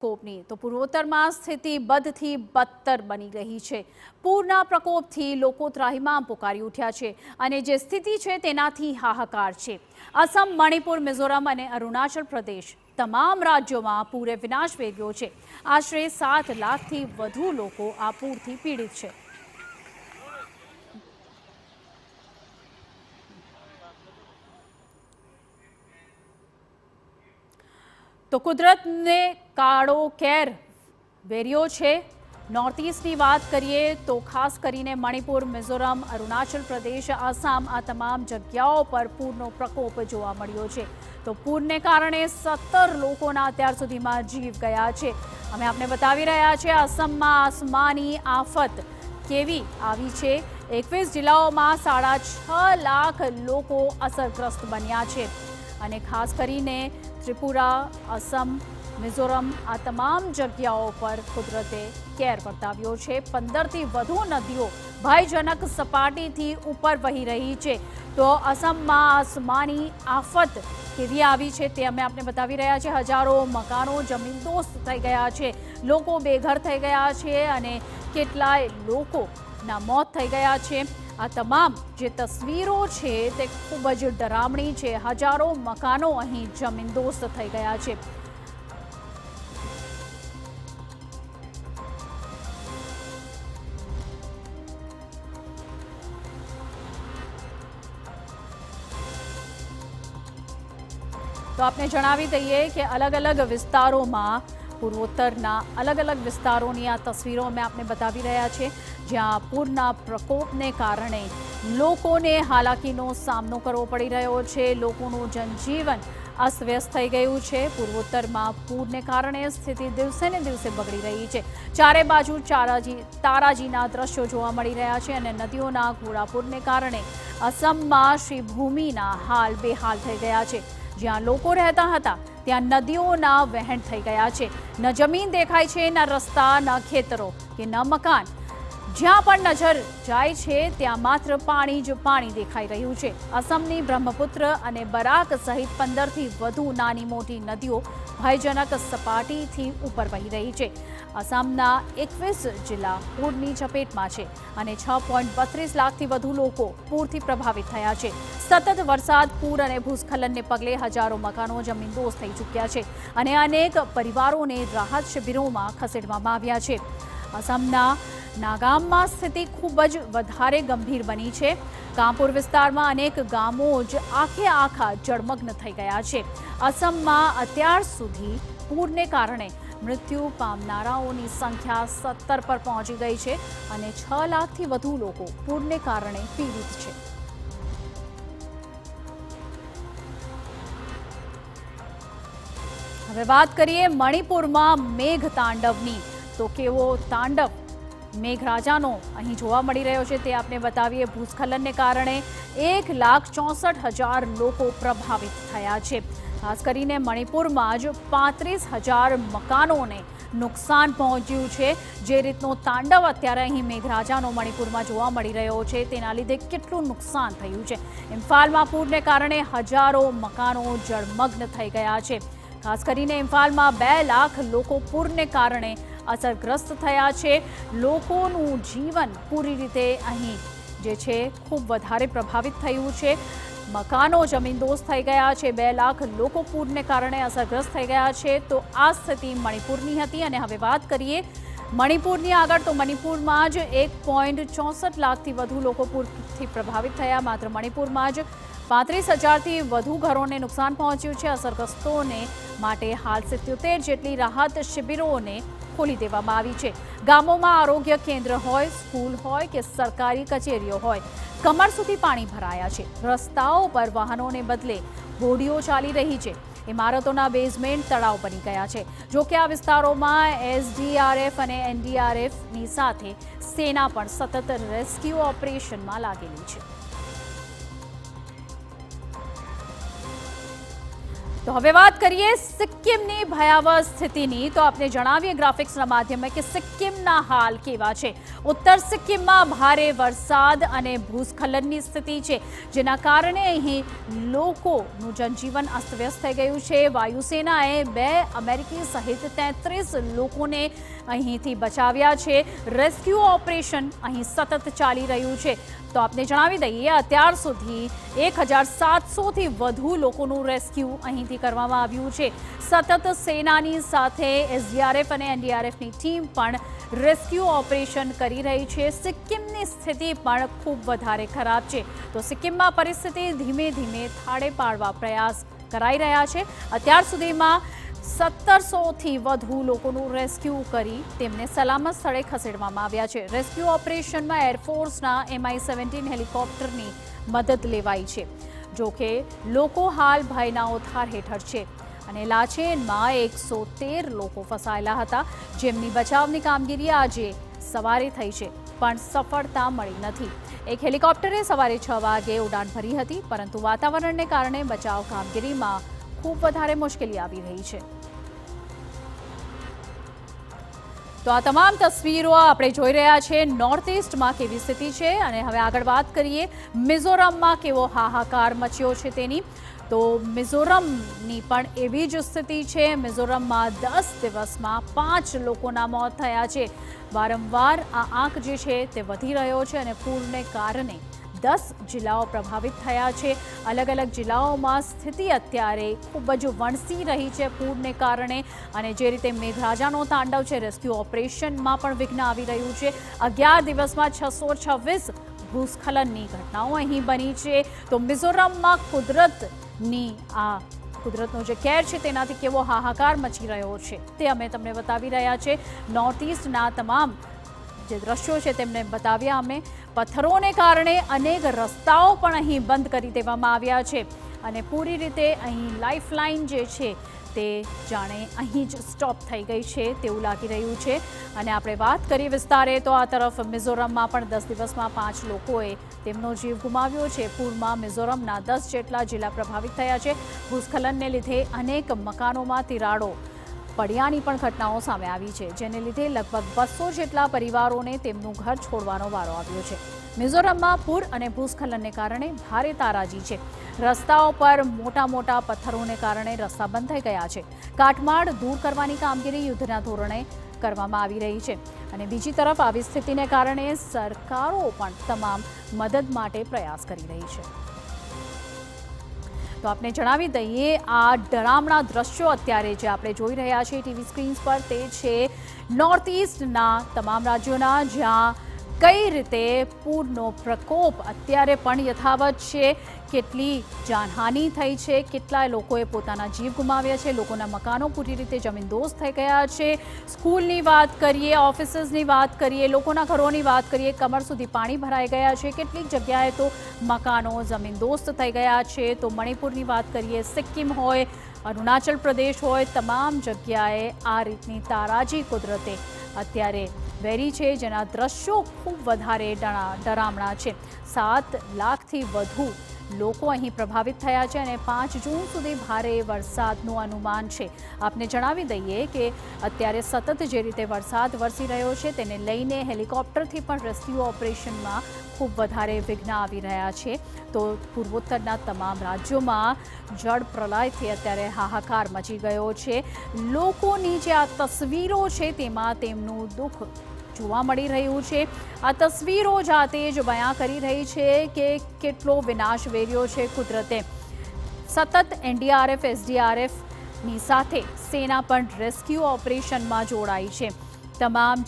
પ્રકોપની તો પૂર્વોત્તરમાં સ્થિતિ બદથી બદતર બની રહી છે। પૂરના પ્રકોપથી લોકો ત્રાહિમામ પોકારી ઉઠ્યા છે અને જે સ્થિતિ છે તેનાથી હાહાકાર છે। અસમ, મણિપુર, મિઝોરમ અને અરુણાચલ પ્રદેશ તમામ રાજ્યોમાં પૂરે વિનાશ વેર્યો છે। આશરે 7 લાખથી વધુ લોકો આ પૂરથી પીડિત છે। તો કુદરતને કાળો કેર વેર્યો છે। નોર્થ ઈસ્ટની વાત કરીએ તો ખાસ કરીને મણિપુર, મિઝોરમ, અરુણાચલ પ્રદેશ, આસામ આ તમામ જગ્યાઓ પર પૂરનો પ્રકોપ જોવા મળ્યો છે। તો પૂરને કારણે 17 લોકોના અત્યાર સુધીમાં જીવ ગયા છે। અમે આપને બતાવી રહ્યા છીએ આસામમાં આસમાની આફત કેવી આવી છે। 21 જિલ્લાઓમાં 6.5 લાખ લોકો અસરગ્રસ્ત બન્યા છે અને ખાસ કરીને ત્રિપુરા, અસમ, મિઝોરમ આ તમામ જગ્યાઓ પર કુદરતે કેર વર્તાવ્યો છે। 15થી વધુ નદીઓ ભયજનક સપાટીથી ઉપર વહી રહી છે। તો અસમમાં આસમાની આફત કેવી આવી છે તે અમે આપને બતાવી રહ્યા છીએ। હજારો મકાનો જમીનદોસ્ત થઈ ગયા છે, લોકો બેઘર થઈ ગયા છે અને કેટલાય લોકોના મોત થઈ ગયા છે। આ તમામ જે તસવીરો છે તે ખૂબ જ ડરામણી છે। હજારો મકાનો અહીં જમીનદોસ્ત થઈ ગયા છે। તો આપને જણાવી દઈએ કે અલગ અલગ વિસ્તારોમાં પૂર્વોત્તરના અલગ અલગ વિસ્તારોની આ તસવીરો અમે આપને બતાવી રહ્યા છીએ, જ્યાં પૂરના પ્રકોપને કારણે લોકોને હાલાકીનો સામનો કરવો પડી રહ્યો છે। લોકોનું જનજીવન અસ્તવ્યસ્ત થઈ ગયું છે। પૂર્વોત્તરમાં પૂરને કારણે સ્થિતિ દિવસે ને દિવસે બગડી રહી છે। ચારે બાજુ તારાજીના દ્રશ્યો જોવા મળી રહ્યા છે અને નદીઓના ઘોડાપૂરને કારણે અસમમાં શ્રીભૂમિના હાલ બેહાલ થઈ ગયા છે। જ્યાં લોકો રહેતા હતા ત્યાં નદીઓના વહેણ થઈ ગયા છે। ન જમીન દેખાય છે, ન રસ્તા, ન ખેતરો કે ન મકાન। જ્યાં પણ નજર જાય છે ત્યાં માત્ર પાણી જ પાણી દેખાઈ રહ્યું છે। અસમની બ્રહ્મપુત્ર અને બરાક સહિત 15થી વધુ નાની મોટી નદીઓ ભયજનક સપાટીથી ઉપર વહી રહી છે। અસમના 21 જિલ્લા પૂરની ઝપેટમાં છે અને 6.32 લાખથી વધુ લોકો પૂરથી પ્રભાવિત થયા છે। સતત વરસાદ, પૂર અને ભૂસ્ખલનને પગલે હજારો મકાનો જમીનદોસ્ત થઈ ચૂક્યા છે અને અનેક પરિવારોને રાહત શિબિરોમાં ખસેડવામાં આવ્યા છે। અસમના નાગામમાં સ્થિતિ ખૂબ જ વધારે ગંભીર બની છે। કામપુર વિસ્તારમાં અનેક ગામો જ આખા જળમગ્ન થઈ ગયા છે। અસમમાં અત્યાર સુધી પૂરને કારણે મૃત્યુ પામનારાઓની સંખ્યા 17 પર પહોંચી ગઈ છે અને 6 લાખથી વધુ લોકો પૂરને કારણે પીડિત છે। હવે વાત કરીએ મણિપુરમાં મેઘ તાંડવની, તો કેવો તાંડવ મેઘરાજાનો અહીં જોવા મળી રહ્યો છે તે આપને બતાવીએ। ભૂસ્ખલનને કારણે 1,64,000 લોકો પ્રભાવિત થયા છે। ખાસ કરીને મણિપુરમાં જ 35,000 મકાનોને નુકસાન પહોંચ્યું છે। જે રીતનો તાંડવ અત્યારે અહીં મેઘરાજાનો મણિપુરમાં જોવા મળી રહ્યો છે તેના લીધે કેટલું નુકસાન થયું છે। ઇમ્ફાલમાં પૂરને કારણે હજારો મકાનો જળમગ્ન થઈ ગયા છે। ખાસ કરીને ઇમ્ફાલમાં 2 લાખ લોકો પૂરને કારણે અસરગ્રસ્ત થયા છે। લોકોનું જીવન પૂરી રીતે અહીં જે છે ખૂબ વધારે પ્રભાવિત થયું છે। મકાનો જમીનદોસ્ત થઈ ગયા છે। 2 લાખ લોકો પૂરને કારણે અસરગ્રસ્ત થઈ ગયા છે। તો આ સ્થિતિ મણિપુરની હતી અને હવે વાત કરીએ મણિપુરની આગળ, તો મણિપુરમાં જ 1.64 લાખથી વધુ લોકો પૂરથી પ્રભાવિત થયા। માત્ર મણિપુરમાં જ 35,000થી વધુ ઘરોને નુકસાન પહોંચ્યું છે। અસરગ્રસ્તોને માટે હાલ 77 જેટલી રાહત શિબિરોને ખોલી દેવામાં આવી છે। ગામોમાં આરોગ્ય કેન્દ્ર હોય, સ્કૂલ હોય કે સરકારી કચેરીઓ હોય, કમર સુધી પાણી ભરાયા છે। રસ્તાઓ પર વાહનોને બદલે હોડીઓ ચાલી રહી છે। ઇમારતોના બેઝમેન્ટ તળાવ બની ગયા છે। જો કે આ વિસ્તારોમાં SDRF અને NDRFની સાથે સેના પણ સતત રેસ્ક્યુ ઓપરેશનમાં લાગેલી છે। તો હવે વાત કરીએ સિક્કિમની ભયાવહ સ્થિતિની તો આપને જણાવીએ ગ્રાફિક્સના માધ્યમે કે સિક્કિમના હાલ કેવા છે। ઉત્તર સિક્કિમમાં ભારે વરસાદ અને ભૂસ્ખલનની સ્થિતિ છે, જેના કારણે અહીં લોકોનું જનજીવન અસ્તવ્યસ્ત થઈ ગયું છે। વાયુસેનાએ 2 અમેરિકી સહિત 33 લોકોને અહીંથી બચાવ્યા છે। રેસ્ક્યુ ઓપરેશન અહીં સતત ચાલી રહ્યું છે। તો આપને જણાવી દઈએ અત્યાર સુધી 1700થી વધુ લોકોનું રેસ્ક્યુ અહીંથી કરવામાં આવ્યું છે। સતત સેનાની સાથે એસડીઆરએફ અને એનડીઆરએફની ટીમ પણ રેસ્ક્યુ ઓપરેશન કરી રહી છે। સિક્કિમની સ્થિતિ પણ ખૂબ વધારે ખરાબ છે। તો સિક્કિમમાં પરિસ્થિતિ ધીમે ધીમે થાળે પાડવા પ્રયાસ કરાઈ રહ્યા છે। અત્યાર સુધીમાં 1700થી વધુ લોકોનું રેસ્ક્યુ કરી તેમને સલામત સ્થળે ખસેડવામાં આવ્યા છે। રેસ્ક્યુ ઓપરેશનમાં એરફોર્સના MI-17 હેલિકોપ્ટરની મદદ લેવાઈ છે। જોકે લોકો હાલ ભયના ઓથાર હેઠળ છે અને લાચેનમાં 113 લોકો ફસાયેલા હતા, જેમની બચાવની કામગીરી આજે સવારે થઈ છે, પણ સફળતા મળી નથી। એક હેલિકોપ્ટરે સવારે 6 વાગે ઉડાન ભરી હતી, પરંતુ વાતાવરણને કારણે બચાવ કામગીરીમાં ખૂબ વધારે મુશ્કેલી આવી રહી છે। તો આ તમામ તસવીરો આપણે જોઈ રહ્યા છે નોર્થ ઇસ્ટમાં કેવી સ્થિતિ છે અને હવે આગળ વાત કરીએ મિઝોરમમાં કેવો હાહાકાર મચ્યો છે તેની। તો મિઝોરમની પણ એવી જ સ્થિતિ છે। મિઝોરમમાં 10 દિવસમાં 5 લોકોના મોત થયા છે। વારંવાર આ આંક જે છે તે વધી રહ્યો છે અને પૂરને કારણે 10 જિલ્લાઓ પ્રભાવિત થયા છે। અલગ અલગ જિલ્લાઓમાં સ્થિતિ અત્યારે ખૂબ જ વણસી રહી છે પૂરને કારણે, અને જે રીતે મેઘરાજાનો તાંડવ છે, રેસ્ક્યુ ઓપરેશનમાં પણ વિઘ્ન આવી રહ્યું છે। 11 દિવસમાં 626 ભૂસ્ખલનની ઘટનાઓ અહીં બની છે। તો મિઝોરમમાં કુદરતનો જે કેર છે તેનાથી કેવો હાહાકાર મચી રહ્યો છે તે અમે તમને બતાવી રહ્યા છે। નોર્થ ઇસ્ટના તમામ જે દ્રશ્યો છે તેમને બતાવ્યા અમે। પથ્થરોને કારણે અનેક રસ્તાઓ પણ અહીં બંધ કરી દેવામાં આવ્યા છે અને પૂરી રીતે અહીં લાઇફલાઇન જે છે તે જાણે અહીં જ સ્ટોપ થઈ ગઈ છે તેવું લાગી રહ્યું છે। અને આપણે વાત કરીએ વિસ્તારે તો આ તરફ મિઝોરમમાં પણ 10 દિવસમાં 5 લોકોએ તેમનો જીવ ગુમાવ્યો છે। પૂરમાં મિઝોરમના 10 જેટલા જિલ્લા પ્રભાવિત થયા છે। ભૂસ્ખલનને લીધે અનેક મકાનોમાં તિરાડો પડ્યાની પણ ઘટનાઓ સામે આવી છે, જેને લીધે લગભગ 200 જેટલા પરિવારોને તેમનું ઘર છોડવાનો વારો આવ્યો છે। મિઝોરમમાં પૂર અને ભૂસ્ખલનને કારણે ભારે તારાજી છે। રસ્તાઓ પર મોટા પથ્થરોને કારણે રસ્તા બંધ થઈ ગયા છે। કાટમાળ દૂર કરવાની કામગીરી યુદ્ધના ધોરણે કરવામાં આવી રહી છે અને બીજી તરફ આવી સ્થિતિને કારણે સરકારો પણ તમામ મદદ માટે પ્રયાસ કરી રહી છે। તો આપને જણાવી દઈએ આ ડરામણા દ્રશ્યો અત્યારે જે આપણે જોઈ રહ્યા છીએ ટીવી સ્ક્રીન્સ પર તે છે નોર્થ ઇસ્ટના તમામ રાજ્યોના, જ્યાં કઈ રીતે પૂરનો પ્રકોપ અત્યારે પણ યથાવત છે। કેટલી જાનહાનિ થઈ છે, કેટલાય લોકોએ પોતાના જીવ ગુમાવ્યા છે, લોકોના મકાનો પૂરી રીતે જમીનદોસ્ત થઈ ગયા છે। સ્કૂલની વાત કરીએ, ઓફિસીસની વાત કરીએ, લોકોના ઘરોની વાત કરીએ, કમર સુધી પાણી ભરાઈ ગયા છે। કેટલીક જગ્યાએ તો મકાનો જમીનદોસ્ત થઈ ગયા છે। તો મણિપુરની વાત કરીએ, સિક્કિમ હોય, અરુણાચલ પ્રદેશ હોય, તમામ જગ્યાએ આ રીતની તારાજી કુદરતે અત્યારે વેરી છે, જેના દ્રશ્યો ખૂબ વધારે ડરામણા છે। 7 લાખથી વધુ લોકો અહીં પ્રભાવિત થયા છે અને 5 જૂન સુધી ભારે વરસાદનું અનુમાન છે। આપને જણાવી દઈએ કે અત્યારે સતત જે રીતે વરસાદ વરસી રહ્યો છે તેને લઈને હેલિકોપ્ટરથી પણ રેસ્ક્યુ ઓપરેશનમાં ખૂબ વધારે વિઘ્ન આવી રહ્યા છે। તો પૂર્વોત્તરના તમામ રાજ્યોમાં જળ પ્રલયથી અત્યારે હાહાકાર મચી ગયો છે। લોકોની જે આ તસવીરો છે તેમાં તેમનું દુઃખ જોવા મળી રહ્યું છે। આ તસવીરો જાતે જ બયાન કરી રહી છે કે કેટલો વિનાશ વેર્યો છે કુદરતે। સતત એનડીઆરએફ એસડીઆરએફની સાથે સેના પણ રેસ્ક્યુ ઓપરેશનમાં જોડાઈ છે। તમામ